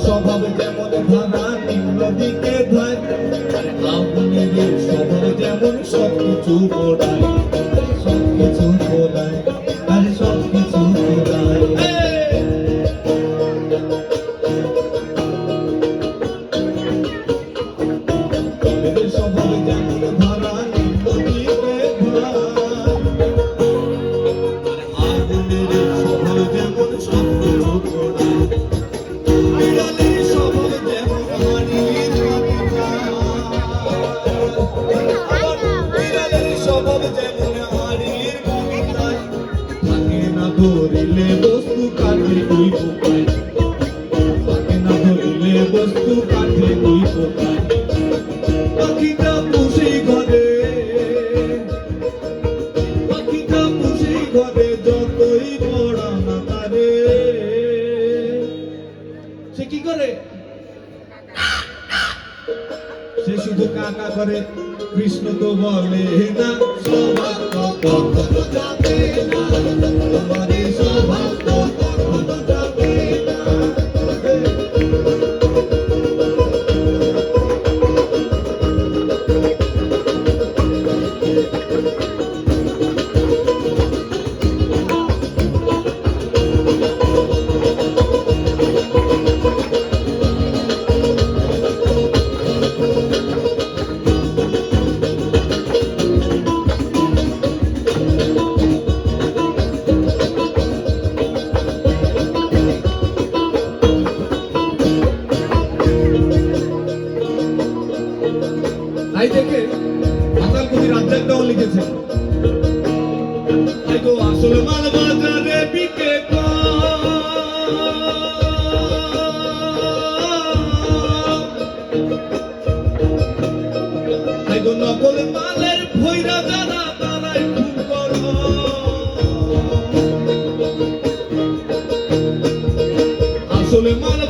স্বভাব যেমন ধারা নিম্ন দিকে ধায়, আগুনের স্বভাব যেমন সবকিছু পোড়ায়, সবকিছু পোড়ায়, আরে সবকিছু পোড়ায়। স্বভাব যেমন ধারা নিম্ন দিকে ধায়, আগুনের স্বভাব যেমন সবকিছু পোড়ায়। ধরিলে বস্তু কাঠে দুই পোকায়, তাকে না ধরিলে বস্তু কাঠে দুই পোকায়। পাখিটা পুষেই ঘরে, পাখিটা পুষেই ঘরে, যতই পড়া না তারে। সে কি করে? সে শুধু কাকা করে, কৃষ্ণ তো বলে না। সৌভাগ্য কখনো যাবে না, তোমার এই সৌভাগ্য কখনো যাবে না। তাই দেখে মাতাল কবি রাজ্জাকটাও লিখেছেন, তাই তো আসল মাল বাজারে বিকে তাই তো নকল মালের ভৈরা যারা তারাই খুব বড়। আসলে মাল